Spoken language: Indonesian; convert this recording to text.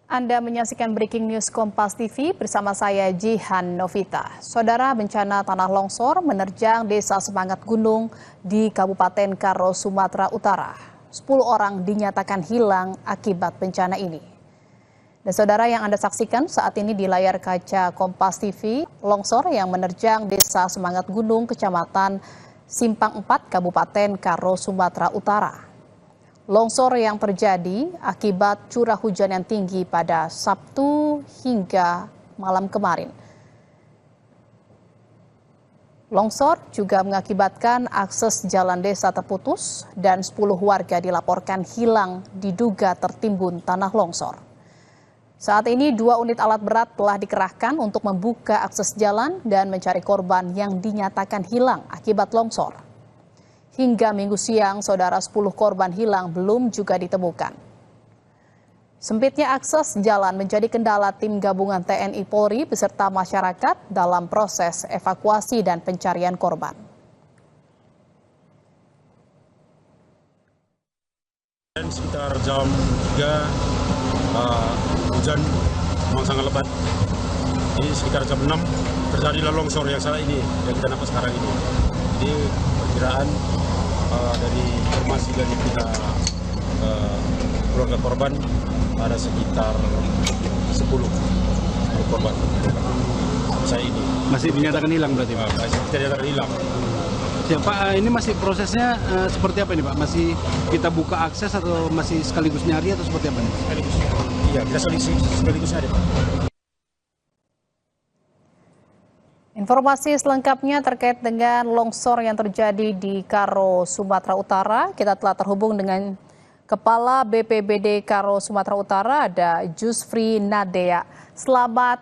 Anda menyaksikan Breaking News Kompas TV bersama saya Jihan Novita. Saudara, bencana tanah longsor menerjang desa Semangat Gunung di Kabupaten Karo, Sumatera Utara. 10 orang dinyatakan hilang akibat bencana ini. Dan saudara, yang Anda saksikan saat ini di layar kaca Kompas TV, longsor yang menerjang desa Semangat Gunung, Kecamatan Simpang 4, Kabupaten Karo, Sumatera Utara. Longsor yang terjadi akibat curah hujan yang tinggi pada Sabtu hingga malam kemarin. Longsor juga mengakibatkan akses jalan desa terputus dan 10 warga dilaporkan hilang diduga tertimbun tanah longsor. Saat ini 2 unit alat berat telah dikerahkan untuk membuka akses jalan dan mencari korban yang dinyatakan hilang akibat longsor. Hingga Minggu siang, saudara, 10 korban hilang belum juga ditemukan. Sempitnya akses jalan menjadi kendala tim gabungan TNI Polri beserta masyarakat dalam proses evakuasi dan pencarian korban. Sekitar jam 3, hujan memang sangat lebat. Jadi sekitar jam 6 terjadilah longsor yang saat ini, yang kita nampak sekarang ini. Jadi perkiraan dari informasi dari pihak keluarga korban ada sekitar 10 korban saya ini. Masih dinyatakan hilang berarti Pak? Masih dinyatakan hilang. Ya Pak, ini masih prosesnya seperti apa ini Pak? Masih kita buka akses atau masih sekaligus nyari atau seperti apa nih? Sekaligus. Iya, kita sekaligus nyari Pak. Informasi selengkapnya terkait dengan longsor yang terjadi di Karo, Sumatera Utara. Kita telah terhubung dengan Kepala BPBD Karo, Sumatera Utara, ada Jusfri Nadea. Selamat